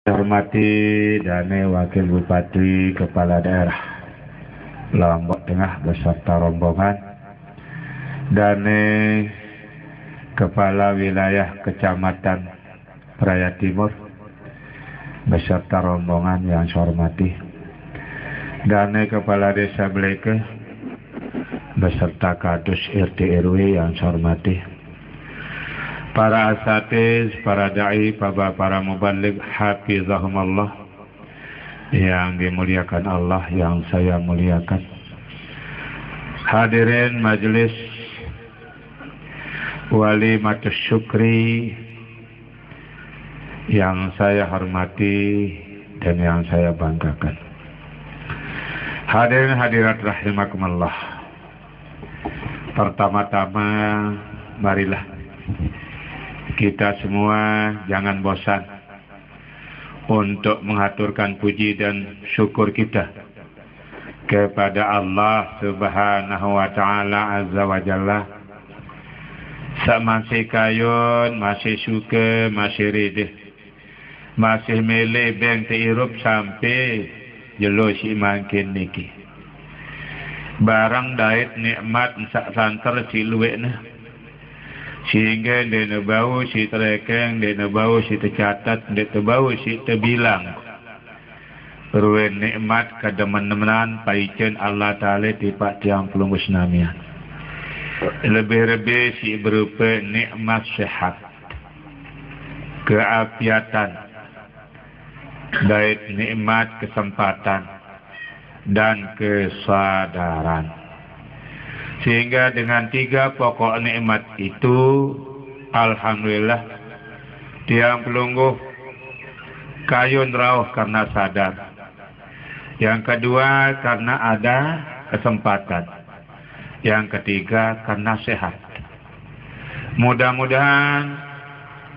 Hormati Dane Wakil Bupati Kepala Daerah Lombok Tengah beserta rombongan, Dane Kepala Wilayah Kecamatan Praia Timur beserta rombongan yang saya hormati, Dane Kepala Desa Bleke beserta Kadus RT RW yang saya hormati, para asatiz, para da'i, para mubalik, hafizahumallah yang dimuliakan Allah, yang saya muliakan. Hadirin majelis wali matus syukri yang saya hormati dan yang saya banggakan. Hadirin hadirat rahimakumullah. Pertama-tama marilah kita semua jangan bosan untuk mengaturkan puji dan syukur kita kepada Allah Subhanahu wa Ta'ala Azza wa Jalla. Masih kayun, masih suka, masih ridih, masih milih beng teirup sampai jelo si makin niki. Barang dait nikmat sak santer si luwek nah. Sehingga dia nak bau si terekeng, dia nak bau si tercatat, dia terbau si terbilang. Ruin nikmat kedemen-demenan paicen Allah Ta'ala tipak tiang pelunggu senamian. Lebih-lebih si berupa nikmat sehat, keapiatan, dait nikmat kesempatan dan kesadaran. Sehingga dengan tiga pokok nikmat itu, alhamdulillah, tiang pelungguh kayun rauh karena sadar. Yang kedua karena ada kesempatan. Yang ketiga karena sehat. Mudah-mudahan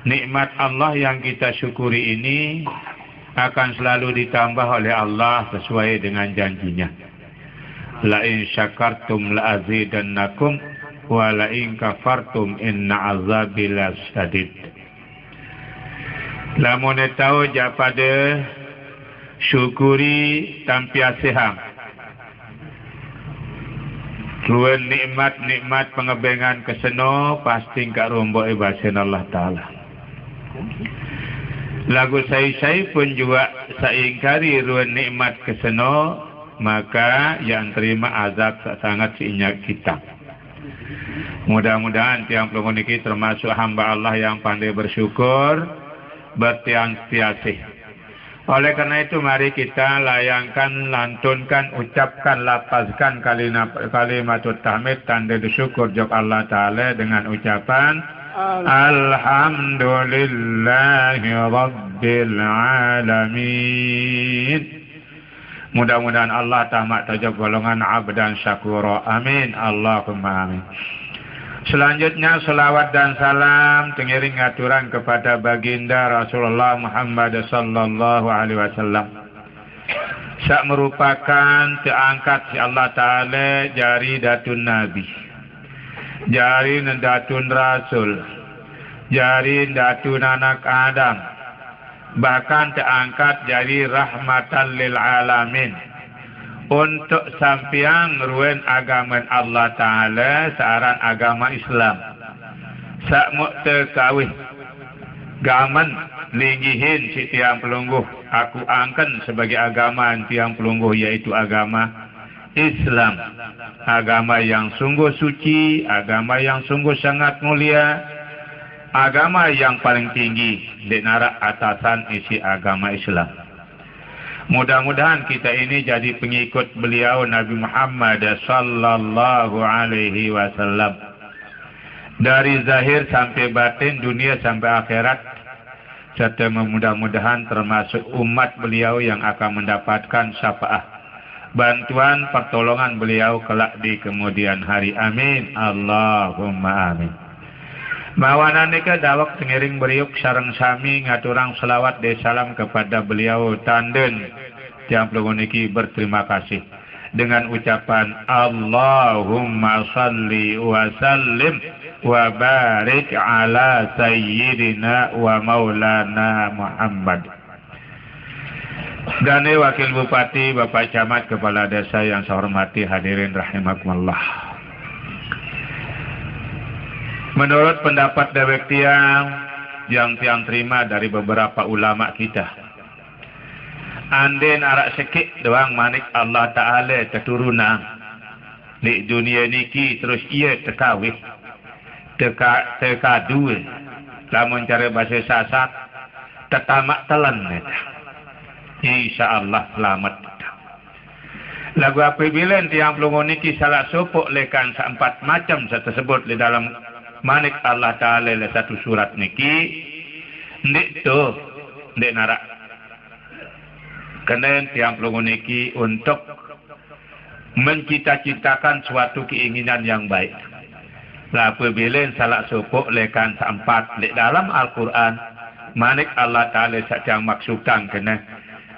nikmat Allah yang kita syukuri ini akan selalu ditambah oleh Allah sesuai dengan janjinya. La in syakartum la azidannakum wa la in kafartum inna azabi lasyadid. Lamun tahu japada syukuri tampia seham. Ruan nikmat pengebengan keseno pasti enggak rombok ibasin Allah Ta'ala. Lagu saya pun juga saya ingkari ruan nikmat keseno, maka yang terima azab sangat seingat kita. Mudah-mudahan tiang pelungun ini termasuk hamba Allah yang pandai bersyukur, bertiang setiasih. Oleh karena itu mari kita layangkan, lantunkan, ucapkan, lapazkan kalimatut tahmid tanda bersyukur jok Allah Ta'ala dengan ucapan Alhamdulillahi Rabbil Alamin. Mudah-mudahan Allah tamat tajab golongan abdan syakura. Amin. Allahumma amin. Selanjutnya selawat dan salam tengiring aturan kepada baginda Rasulullah Muhammad sallallahu alaihi wasallam. Sak merupakan terangkat si Allah Ta'ala jari datun Nabi, jari datun Rasul, jari datun anak Adam, bahkan terangkat jadi rahmatan lil alamin untuk sampiang ruan agama Allah Ta'ala searan agama Islam. Sak mu'tekawih gaman linggihin si tiang pelungguh aku angkan sebagai agama tiang pelungguh, yaitu agama Islam. Agama yang sungguh suci, agama yang sungguh sangat mulia, agama yang paling tinggi di narak atasan isi agama Islam. Mudah-mudahan kita ini jadi pengikut beliau Nabi Muhammad sallallahu alaihi wasallam. Dari zahir sampai batin, dunia sampai akhirat. Serta mudah-mudahan termasuk umat beliau yang akan mendapatkan syafaat, bantuan pertolongan beliau kelak di kemudian hari. Amin. Allahumma amin. Mawanan nika dawak tengiring beriuk sareng sami ngaturang selawat dan salam kepada beliau tanden yang pelungun niki berterima kasih dengan ucapan Allahumma salli wa sallim wa barik ala sayyidina wa maulana Muhammad. Dan Wakil Bupati, Bapak Camat, Kepala Desa yang saya hormati, hadirin rahimakumullah. Menurut pendapat dewek yang tiang terima dari beberapa ulama kita, anden arak sekit doang manik Allah Ta'ala keturunan di dunia niki terus ia tekawih teka dua lamun cara bahasa sasak tetamak telan insya-Allah selamat. Lagu apabila tiang pelungun niki salah sopok lekan seempat macam tersebut di dalam manik Allah Ta'ala le satu surat niki ndik narak kena tiang pelungun niki untuk mencita-citakan suatu keinginan yang baik. Apabila salah sopok lekan seempat di dalam Al-Quran manik Allah Ta'ala sedang maksudkan kena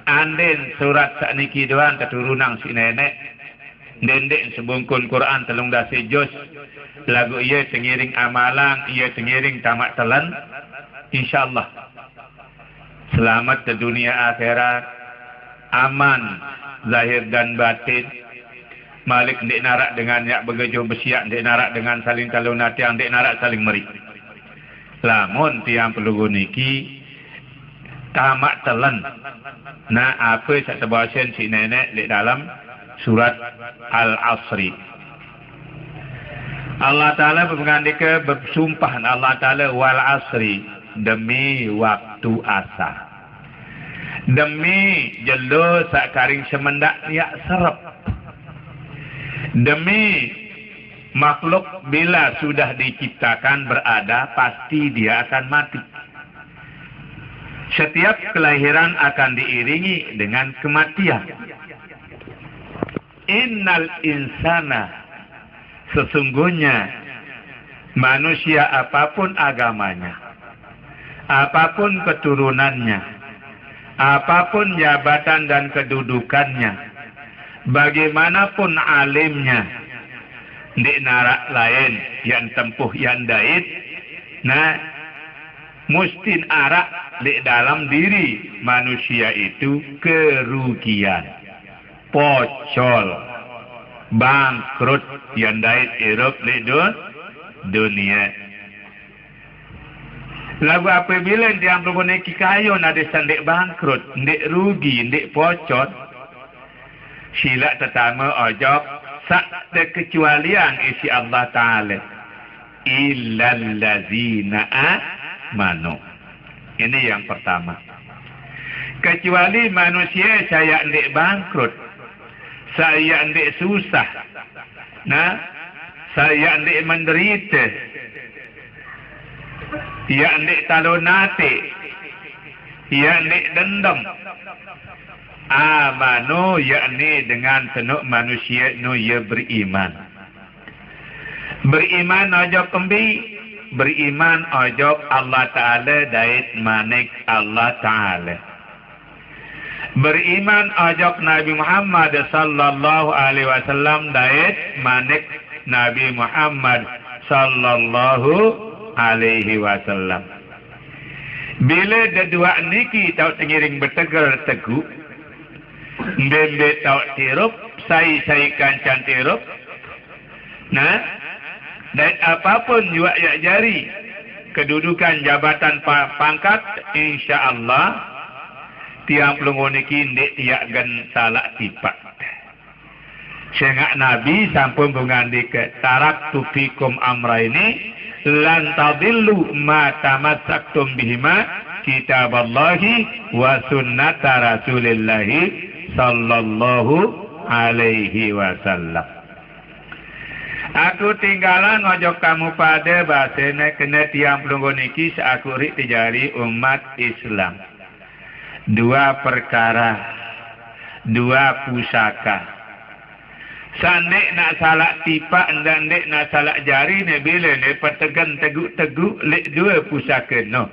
anden surat sakniki doang keturunan si nenek dendek sebungkun Quran telung dasi jos lagu ia tengiring amalan ia tengiring tamak telan insyaallah selamat ke dunia akhirat aman zahir dan batin malik ndik narak dengan yak begejo besiak ndik narak dengan saling talunati yang ndik narak saling meri lamun tiang peluru niki tamak telan nah apa saya terbahasan si nenek di dalam surat Al-Asri. Allah Ta'ala bermengandika bersumpah Allah Ta'ala wal asri demi waktu asar. Demi jelo sakaring semendak yak serep. Demi makhluk bila sudah diciptakan berada pasti dia akan mati. Setiap kelahiran akan diiringi dengan kematian. Innal insana sesungguhnya manusia apapun agamanya, apapun keturunannya, apapun jabatan dan kedudukannya, bagaimanapun alimnya, di narak lain yang tempuh yang dait, nah mustin arak di dalam diri manusia itu kerugian. Pocol, bangkrut yang dait Eropa di dunia. Lagu apabila dia berguna kikayo nade sandek bangkrut, ndek rugi, ndek pocot, sila tetama ojok sak kecualian isi Allah Ta'ala. Illal ladzina amanu. Ini yang pertama. Kecuali manusia saya ndek bangkrut. Saya ndik susah, nah, saya ndik menderita, ya ndik talonate, ya ndik dendam. Amanu yakni dengan senuk manusia nu ya beriman. Beriman ojo kembi, beriman ojo Allah Ta'ala dait manik Allah Ta'ala. Beriman ajak Nabi Muhammad sallallahu alaihi wasallam dait manik Nabi Muhammad sallallahu alaihi wasallam. Bila kedua niki tau tengiring bertegar teguh, bembe tau tirup, sai kancan tirup. Nah, dan apapun juga ya jari kedudukan jabatan pangkat insya-Allah tiang pelungun niki ndek tiak gen salak tipak. Sehingga Nabi sampun mengandika tarak tufikum amraini lan tadillu ma tamassaktum bihima kitaballahi wa sunnata rasulillahi sallallahu alaihi wasallam. Aku tinggalan ngojok kamu pada bahasanya kena tiang pelungun niki seaku rik tijari umat Islam. Dua perkara, dua pusaka. Sandek nak salak tipak dan dek nak salak jari ni bila ni pertegan teguk-teguk lek dua pusaka no.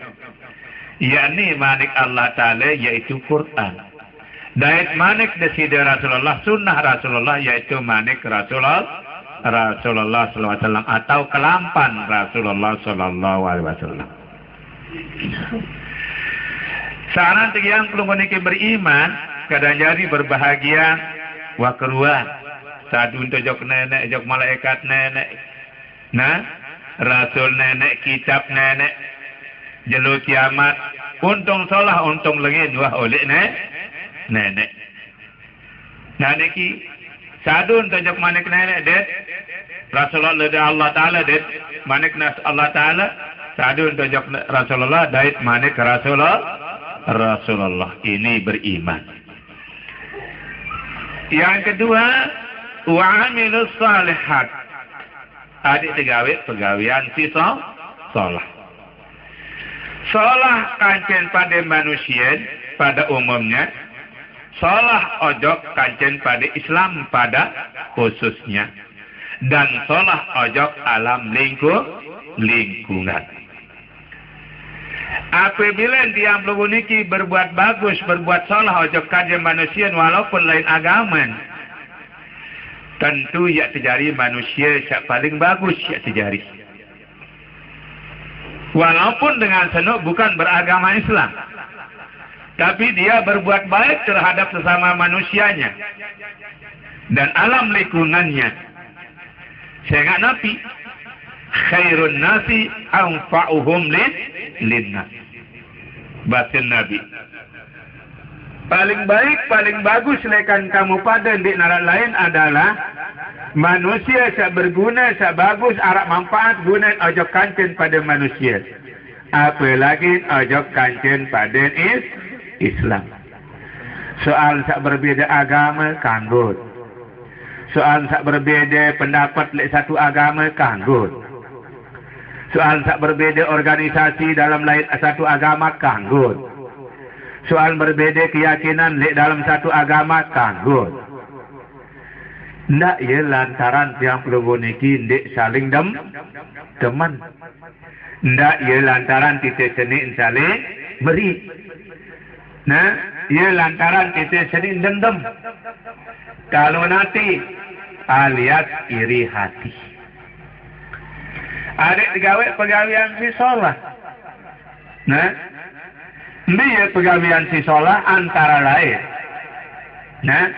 Yakni manik Allah Ta'ala iaitu Quran. Dait manik desida Rasulullah, sunnah Rasulullah iaitu manik Rasulullah sallallahu alaihi wasallam atau kelampan Rasulullah sallallahu alaihi wasallam. Saran yang perlu meniki beriman, kadang jadi berbahagia, wah keruan. Sadu untuk jok nenek, jok malaikat nenek. Nah, Rasul nenek, kitab nenek, jelu kiamat. Untung solah, untung lengin, wah oleh nenek. Nah, niki, sadu untuk jok manik nenek, det. Rasulullah dari Allah Ta'ala, det. Manik nas Allah Ta'ala. Sadu untuk jok Rasulullah, dait manik Rasulullah. Ini beriman. Yang kedua, wa amilus salihat. Adik pegawian si salah. Salah kancen pada manusia pada umumnya. Salah ojok kancen pada Islam pada khususnya. Dan salah ojok alam lingkungan. Apabila dia niki berbuat bagus, berbuat salah ojok kancen manusia walaupun lain agama, tentu ya terjadi manusia yang paling bagus ya terjadi. Walaupun dengan senuk bukan beragama Islam. Tapi dia berbuat baik terhadap sesama manusianya. Dan alam lingkungannya. Sehingga Nabi. Khairun nasi anfa'uhum linnas. Batin Nabi. Paling baik, paling bagus lekan kamu pada di narak lain adalah manusia yang berguna, yang bagus, arak manfaat guna ojok kancen pada manusia. Apalagi ojok kancen pada Islam. Soal yang berbeza agama, kanggut. Soal yang berbeza pendapat satu agama, kanggut. Soal yang berbeza organisasi dalam lain satu agama, kanggut. Soal berbeza keyakinan dalam satu agama, kanggut. Ndak ya lantaran yang perlu niki ndik saling teman. Ndak ya lantaran titik seni saling beri. Nah, ya lantaran titik seni dendam. Kalau nanti alias iri hati. Adik digawe pegawian si sholat. Nah, dia pegawian si sholat antara lain. Nah,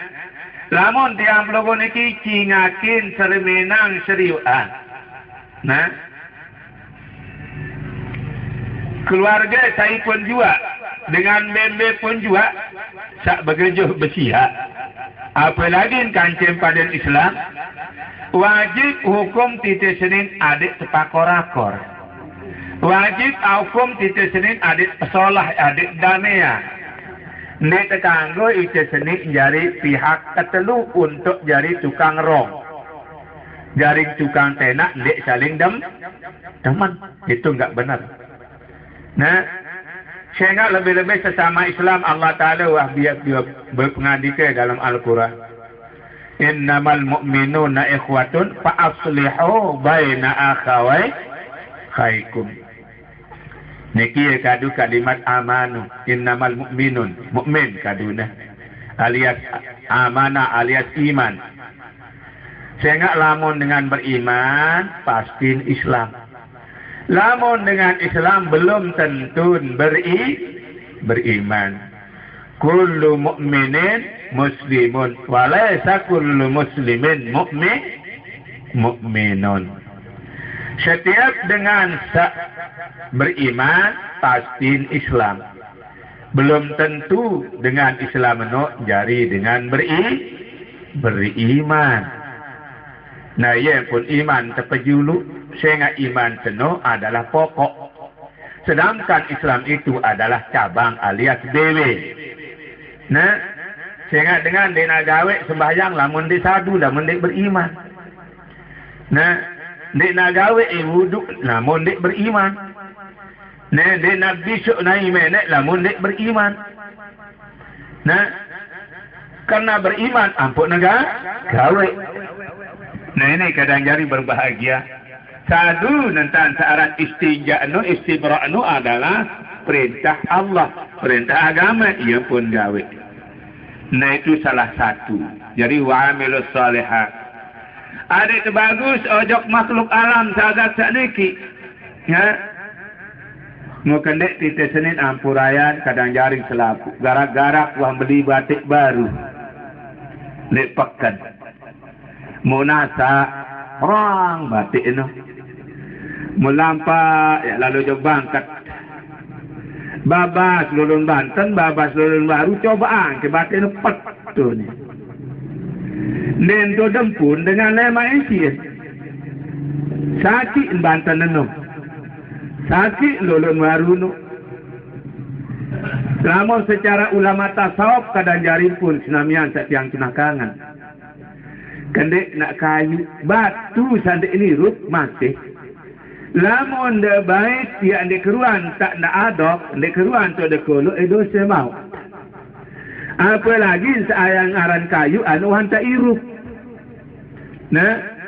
lamun tiang logo niki cingakin sermenang seriuan. Nah, keluarga saya pun juga dengan member pun juga sak begejuh besia. Apalagi kancing pada Islam wajib hukum titik senin adik sepakorakor. Wajib hukum titik senin adik pesolah adik damea. Nek tekanggo itu seni jari pihak ketelu untuk jari tukang rong. Jari tukang tenak nek saling teman. Itu enggak benar. Nah, sehingga lebih-lebih sesama Islam Allah Ta'ala wahbiyak berpengadika dalam Al-Quran. Innamal mu'minuna ikhwatun fa'aslihu baina akhawaikum. Niki kadu kalimat amanu. Innamal mu'minun. Mu'min kaduna. Alias amanah alias iman. Sehingga lamun dengan beriman pasti Islam. Lamun dengan Islam belum tentu beriman. Kullu mu'minin muslimun. Walaysa kullu muslimin mu'minun. Setiap dengan beriman pasti Islam. Belum tentu dengan Islam jari dengan beriman. Nah, ia pun iman terpejulu. Sehingga iman penuh adalah pokok. Sedangkan Islam itu adalah cabang alias dewe. Nah, sehingga dengan dina gawe sembahyang lamun disadu lamun dik beriman. Nah, dina gawe wuduk lamun dik beriman. Nah, dina bisuk naik menek lamun dik beriman. Nah, karena beriman ampun gawe. Nah, ini kadang jari berbahagia. Sadu nanti syarat istibra'nu adalah perintah Allah, perintah agama, ia pun gawe. Nah, itu salah satu. Jadi wa'amilus salihat. Ada itu bagus ojok makhluk alam sahabat sakniki. Ya. Ngokendek kita Senin ampurayan kadang jaring selapu. Garak-garak wah beli batik baru. Lek pekan. Munasa orang batik itu. Melampak ya lalu jauh bangkat. Babas lulun Banten, babas lulun baru cobaan ke batik itu pet tu ni. Nen tu dempun dengan lema isi. Sakit Banten itu. Sakit lulun baru nu. Namun secara ulama tasawuf kadang jari pun senamian setiang kenakangan. Kendek nak kayu batu sandik ini rup masih. Lamun de baik dia de keruan tak nak adok, de keruan tu de kolo dosa mau. Apalagi sayang aran kayu anu hantar irup. Nah.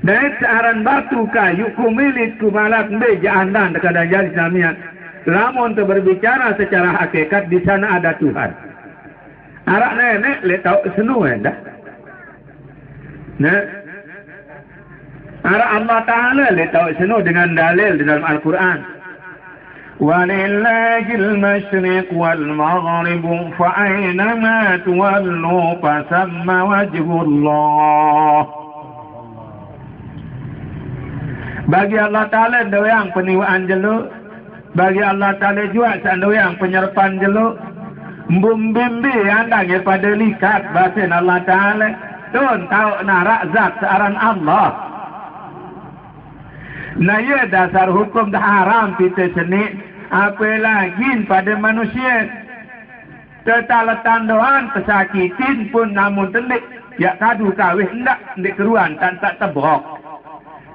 Dan searan batu kayu kumilit kumalak beja andan kadang jadi senamian. Lamun tu berbicara secara hakikat di sana ada Tuhan. Arak nenek le tahu senu dah. Nah. Arak Allah Taala le tahu senu dengan dalil di dalam Al-Quran. Walillahil masyriq wal maghrib fa aynama tuwallu fa samma wajhullah. Bagi Allah Taala doang peniwaan jeluk. Bagi Allah Ta'ala juga sandu yang penyerpan jeluk. Mbum-bimbi andang pada likat batin Allah Ta'ala. Don tahu narak zat searan Allah. Nah ya dasar hukum dah haram kita seni. Apalagi pada manusia. Tetaletan doan kesakitin pun namun telik. Ya kadu kawih ndak keruan dan tak tebrok.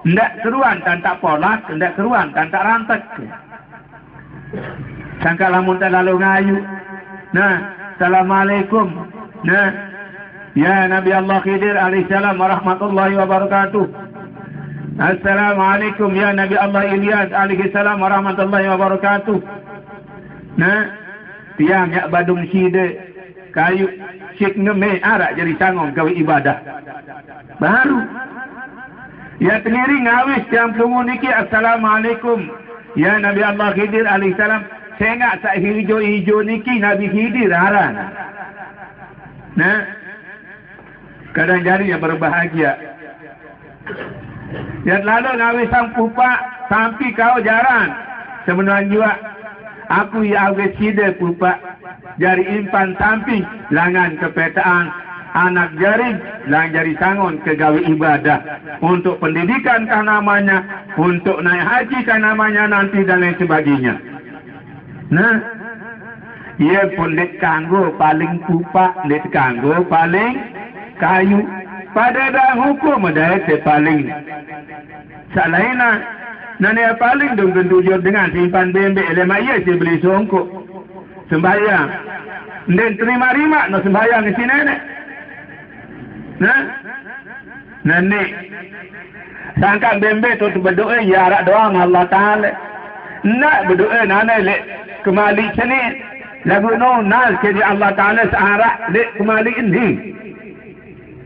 Ndak keruan dan tak polak. Ndak keruan dan tak rantek. Sangka lamun tak lalu ngayu. Nah, Assalamualaikum. Nah, ya Nabi Allah Khidir alaihissalam warahmatullahi wabarakatuh. Assalamualaikum ya Nabi Allah Ilyas alaihissalam warahmatullahi wabarakatuh. Nah, tiang yak badung side kayu syik ngeme arak jadi sangong gawe ibadah. Baru. Ya teniri ngawis tiang pelungu niki Assalamualaikum. Ya Nabi Allah Khidir alaihissalam. Saya ingat sak hijau-hijau niki Nabi Khidir haran. Nah. Kadang jari yang berbahagia. Yang lalu ngawi sang pupak sampai kau jaran. Sebenarnya juga aku ya awet sida pupak jari impan sampai langan kepetaan. Anak jari lang jari sangon ke gawe ibadah untuk pendidikan kan namanya, untuk naik haji kan namanya nanti dan lain sebagainya. Nah, ia pun dek kanggo paling pupak, dek kanggo paling kayu. Pada dah hukum ada yang paling salahina. Nani paling dong gendujur dengan simpan bembek lemak ia si beli songkok sembahyang. Dan terima-rima no sembahyang di sini nek. Nah, nenek sangka bembe tu berdoa ya arak doang Allah Taala. Nak berdoa nana le kembali sini lagu no nal jadi Allah Taala searak le kembali ini.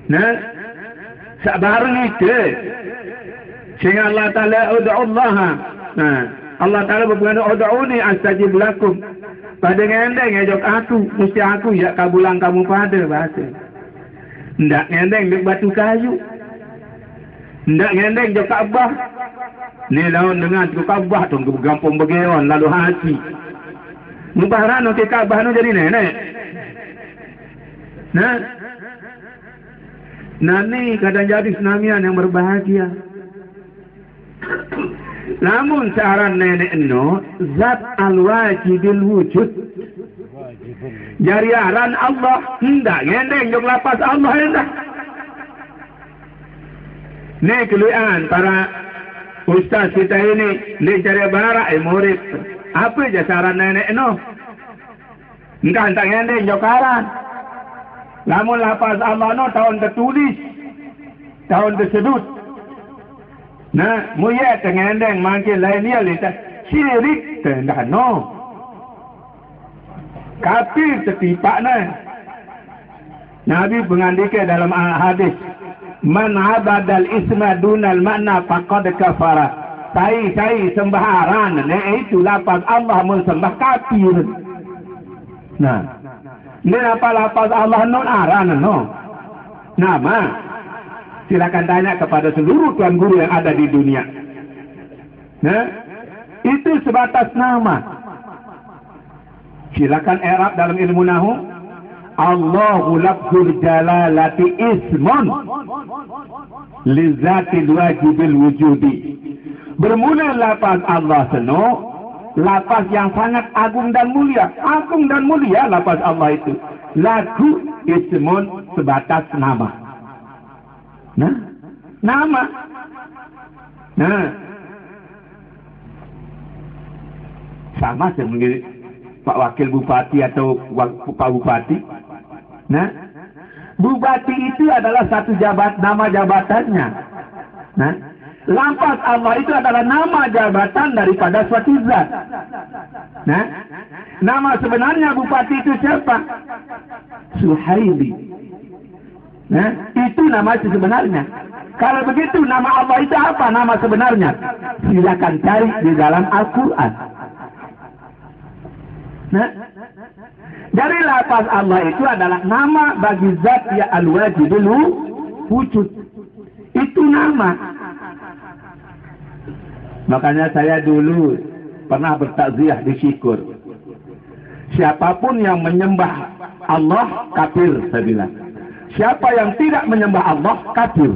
Nah, sabar ni ke. Sehingga Allah Taala ud'u Allah. Nah, Allah Taala berfirman ud'uni astajib lakum. Pada ngendeng ngajak aku, mesti aku ya kabulang kamu pada bahasa. Ndak ngendeng dek batu kayu. Ndak ngendeng dek Kaabah. Ni lawan dengan tu Kaabah tu gampang begeon lalu hati. Mubaharan ke Kaabah nu jadi nenek. Nah. Nani kadang jadi senamian yang berbahagia. Namun saran nenek no zat al-wajidil wujud. Jari aran Allah hendak ngendeng jok lapas Allah hendak. Ni keluian para ustaz kita ini ni cari barak murid. Apa je saran nenek no? Engkau hendak ngendeng jok aran. Namun lapas Allah no tahun tertulis, tahun tersedut. Nah, muya ngendeng makin lain dia lihat syirik tendah no. Kafir setipaknya. Nabi mengandika dalam hadis, man abadal isma dunal makna faqad kafara. Cai sembah aran, itu lafaz Allah sembah kafir. Nah, ini apa lafaz Allah non aran no? Nama. Silakan tanya kepada seluruh tuan guru yang ada di dunia. Nah, itu sebatas nama. Silakan i'rab dalam ilmu nahwu. Allahu lafzul jalalati ismun lizatil wajibil wujudi. Bermula lafaz Allah seno, lafaz yang sangat agung dan mulia. Agung dan mulia lafaz Allah itu. Lagu ismun sebatas nama. Nah, nama. Nah, sama seperti Pak Wakil Bupati atau Pak Bupati. Nah, Bupati itu adalah satu nama jabatannya. Nah, lafaz Allah itu adalah nama jabatan daripada suatu zat. Nah, nama sebenarnya Bupati itu siapa? Suhaili. Nah, itu nama sebenarnya. Kalau begitu nama Allah itu apa nama sebenarnya? Silakan cari di dalam Al-Quran. Nah, dari lafaz Allah itu adalah nama bagi zat ya al-wajibul wujud. Itu nama. Makanya saya dulu pernah bertakziah di Syukur. Siapapun yang menyembah Allah kafir, saya bilang. Siapa yang tidak menyembah Allah kafir.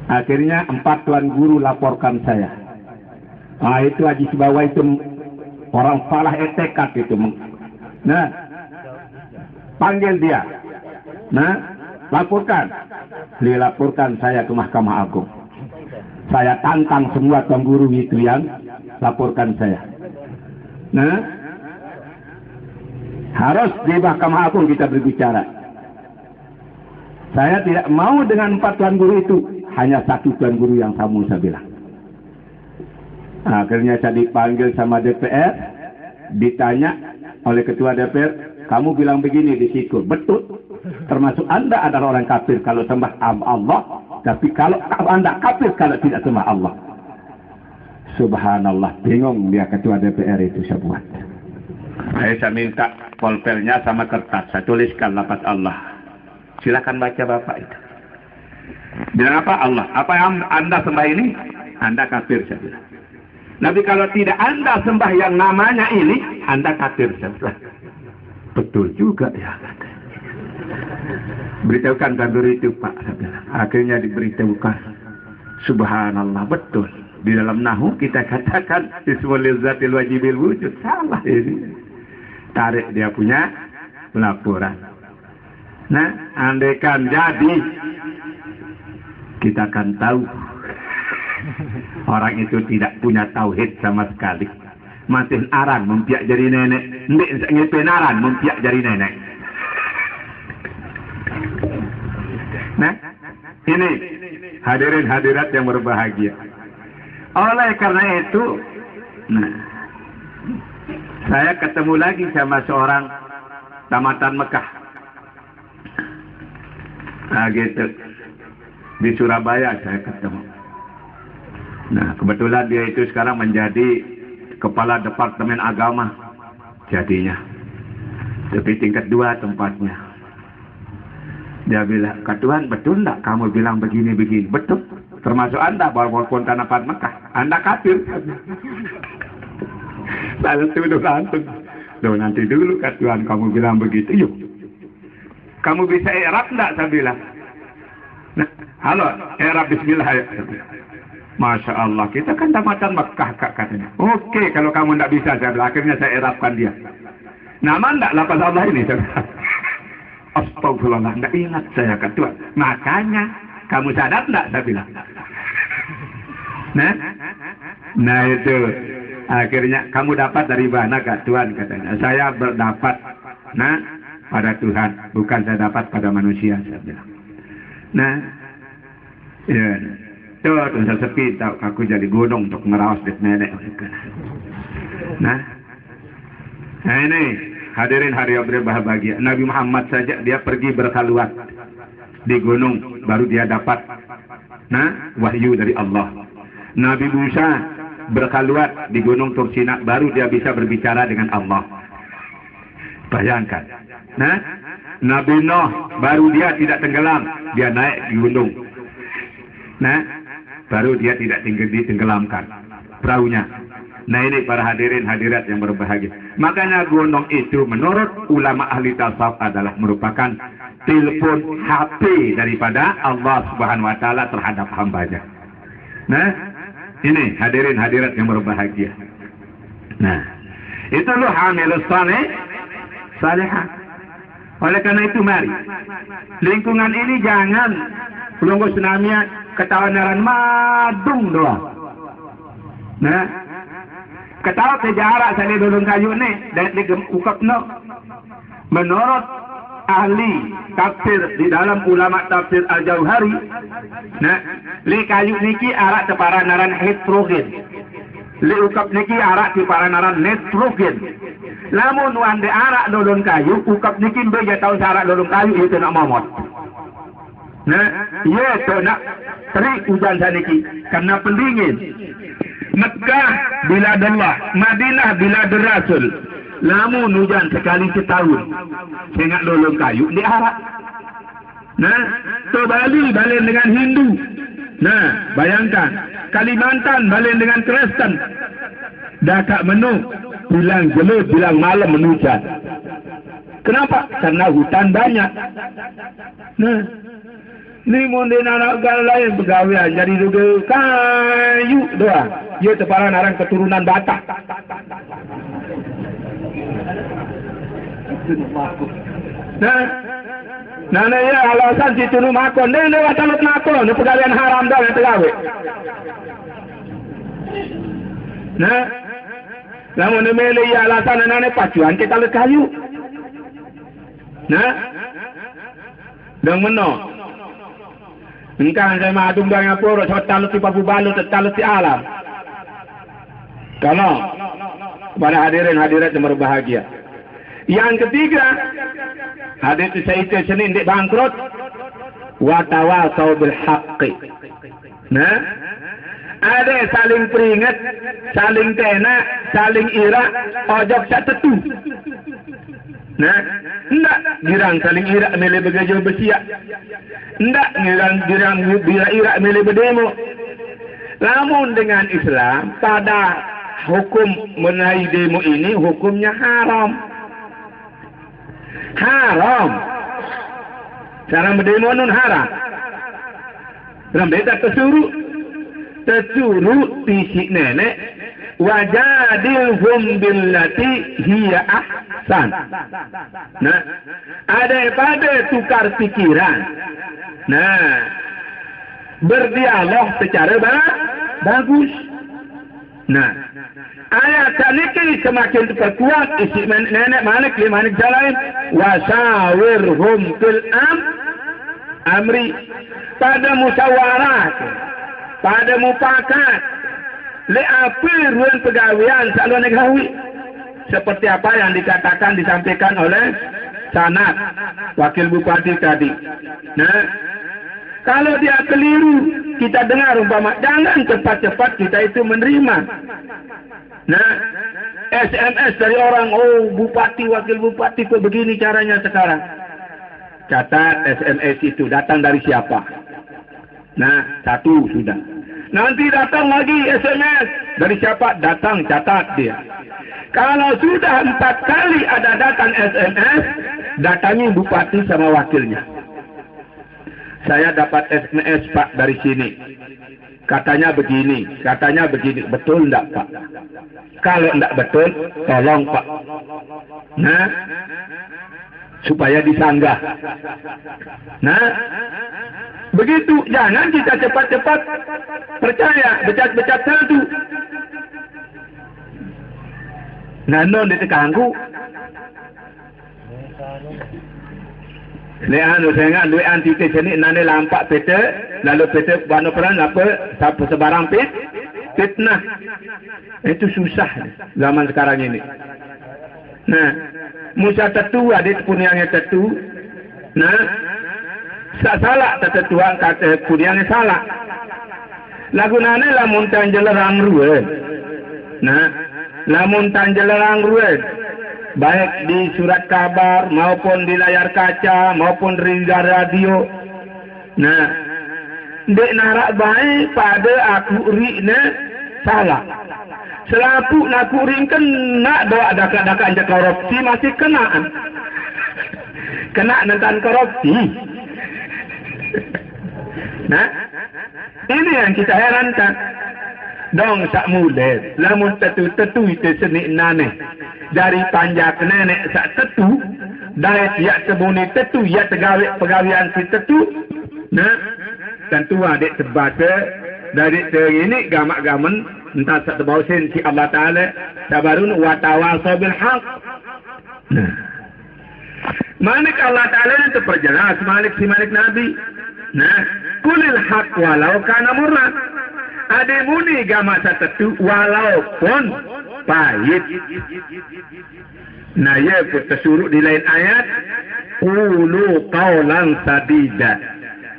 Akhirnya 4 tuan guru laporkan saya. Ah, itu Haji Sibawa itu orang salah etikat itu. Nah, panggil dia. Nah, laporkan. Dilaporkan saya ke Mahkamah Agung. Saya tantang semua tuan guru itu yang laporkan saya. Nah, harus di Mahkamah Agung kita berbicara. Saya tidak mau dengan 4 tuan guru itu. Hanya 1 tuan guru yang kamu saya bilang. Akhirnya saya dipanggil sama DPR. Ditanya oleh Ketua DPR. Kamu bilang begini di situ. Betul. Termasuk Anda adalah orang kafir kalau sembah Allah. Tapi kalau Anda kafir kalau tidak sembah Allah. Subhanallah. Bingung dia Ketua DPR itu saya buat. Saya minta polpelnya sama kertas. Saya tuliskan lafaz Allah. Silakan baca Bapak itu. Bilang apa? Allah. Apa yang Anda sembah ini? Anda kafir, saya bilang. Tapi kalau tidak Anda sembah yang namanya ini, Anda kafir, saya bilang. Betul juga ya. Beritahukan kantor itu Pak, saya bilang. Akhirnya diberitahukan. Subhanallah, betul. Di dalam nahu kita katakan ismul lizatil wajibil wujud. Salah ini. Tarik dia punya laporan. Nah, andaikan jadi, kita akan tahu orang itu tidak punya tauhid sama sekali. Masih aran mempiak jadi nenek. Nggak ngepen aran mempiak jadi nenek. Nah, ini hadirin hadirat yang berbahagia. Oleh karena itu, nah, saya ketemu lagi sama seorang tamatan Mekah. Nah gitu. Di Surabaya saya ketemu. Nah kebetulan dia itu sekarang menjadi Kepala Departemen Agama. Jadinya. Tapi tingkat 2 tempatnya. Dia bilang, Tuhan betul enggak kamu bilang begini-begini? Betul. Termasuk Anda walaupun tanapan Mekah. Anda kafir. Saya tuduh langsung. Loh nanti dulu Tuhan kamu bilang begitu. Yuk. Kamu bisa i'rab enggak? Saya bilang. Nah, halo, i'rab bismillah. Masya Allah, kita kan tamatan Mekah katanya. Oke, kalau kamu enggak bisa, saya bilang. Akhirnya saya i'rabkan dia. Nama enggak lafaz Allah ini? Saya bilang. Astagfirullah, enggak ingat saya Tuhan. Makanya, kamu sadar enggak? Saya bilang. Nah itu. Akhirnya kamu dapat dari mana Tuhan katanya. Saya berdapat pada Tuhan, bukan saya dapat pada manusia, saya bilang. Nah, ya, tuh saya sepi tahu aku jadi gunung untuk merawas di nenek. Nah ini hadirin hari yang berbahagia. Nabi Muhammad saja dia pergi berkhaluat di gunung, baru dia dapat Nah, wahyu dari Allah. Nabi Musa berkhaluat di Gunung Tursina, baru dia bisa berbicara dengan Allah. Bayangkan. Nah, Nabi Nuh baru dia tidak tenggelam, dia naik di gunung. Nah, baru dia tidak ditenggelamkan perahunya. Nah, ini para hadirin hadirat yang berbahagia. Makanya gunung itu menurut ulama ahli tasawuf adalah merupakan telepon HP daripada Allah Subhanahu wa taala terhadap hambanya. Nah, ini hadirin hadirat yang berbahagia. Nah, itu loh hamilus salihah. Oleh karena itu mari lingkungan ini jangan pelunggu tsunami ketawanan madung doang. Nah, ketawa sejarah saya dulung kayu nih dan diukap no. Menurut ahli tafsir di dalam ulama tafsir Al-Jauhari, nah, li kayu niki arak teparanaran hidrogen. Li ukap niki arak teparanaran nitrogen. Lamun wande arak dodon kayu, ukap niki beja tahu arak dodon kayu itu nak momot. Nah, iya tu nak terik hujan saniki karena pendingin. Mekah bila Allah, Madinah bila Rasul. Lamun hujan sekali setahun, sehingga dodon kayu di arak. Nah, to Bali balen dengan Hindu. Nah, bayangkan Kalimantan balen dengan Kristen. Dakak menu bilang jelur, bilang malam menujan. Kenapa? Karena hutan banyak. Nah, ini mungkin anak lain pegawaian jadi juga kayu doang. Ia teparan orang keturunan Batak. Nah, ya alasan si tunu makon. Ini lewat talut makon. Ini pegawaian haram doang yang tegawai. Nah, namun memilih ya alasan anak pacuan kita lihat kayu. Nah, dan menok. Engkau saya madung dengan poro, saya talut si papu balu, talut si alam. Kalau kepada hadirin hadirat yang berbahagia. Yang ketiga, hadis saya itu Senin di bangkrut. Watawasau bil haqqi. Nah, ada saling peringat, saling kena, saling ira, ojok tak tetu. Nah, enggak girang saling ira milih begajo bersiap. Enggak girang ira milih berdemo. Namun dengan Islam pada hukum mengenai demo ini hukumnya haram. Haram. Cara berdemo nun haram. Dalam beda tersuruh tisik nenek wajadilhum billati hiya ahsan. Nah, ada pada tukar pikiran. Nah, berdialog secara bagus. Nah, ayat ini semakin diperkuat isi nenek manik jalan wasawirhum fil amri pada musyawarah, pada mufakat, le apa ruang pegawaian saluran negarawi seperti apa yang dikatakan disampaikan oleh Sanad wakil bupati tadi. Nah, kalau dia keliru kita dengar umpama jangan cepat-cepat kita itu menerima. Nah, SMS dari orang, oh bupati wakil bupati kok begini caranya sekarang. Catat SMS itu datang dari siapa? Nah, satu sudah. Nanti datang lagi SMS dari siapa? Datang, catat dia. Kalau sudah 4 kali ada datang SMS, datangi bupati sama wakilnya. Saya dapat SMS Pak dari sini. Katanya begini, katanya begini. Betul enggak Pak? Kalau enggak betul, tolong Pak. Nah, supaya disanggah. Nah, begitu. Jangan kita cepat-cepat percaya, becat-becat satu. Nah, non ditekanggu. Lehan saya ingat duit anti sini nane lampak peta lalu peta bano peran apa siapa sebarang fitnah itu susah zaman sekarang ini. Nah, Musa tetu ada pun yang tetu. Nah, salah tetuan kata kudiang salah. Lagunane lamun tanjelerang ruwet. Nah, lamun tanjelerang ruwet baik di surat kabar maupun di layar kaca maupun di radio. Nah, dek narak baik pada aku rikna salah. Selapu nak ring kena doa dakan-dakan je korupsi masih kenaan. Kena nantan korupsi. Nah, ini yang kita herankan. Dong sak mulet, lamun tetu itu seni nane. Dari panjak nenek sak tetu, dari tiak sebuni tetu, ya pegawian si tetu. Nah, tentu adik sebata dari ini gamak-gamen entah sak tebausin si Allah Ta'ala sabarun wa tawasau bil haq. Nah, Malik Allah Ta'ala itu perjelas Malik si Malik Nabi. Nah, kulil haq walau kana murra. Ade muni gama satu walaupun pahit. Nah, ya pun tersuruh di lain ayat ulu qaulan sadida.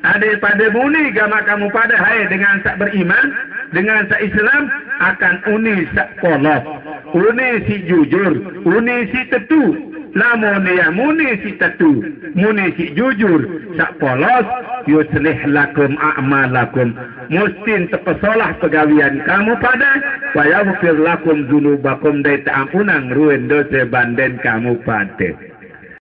Ade pada muni gama kamu pada hai dengan sak beriman, dengan sak Islam akan uni sak polos, uni si jujur, uni si tetu. Lamun ya muni si tetu, muni si jujur, sak polos, yuslih lakum a'malakum. Mustin terpesolah pegawian kamu pada, wa yaghfir lakum dzunubakum, dari ta'ampunan ruin dosa banden kamu pada.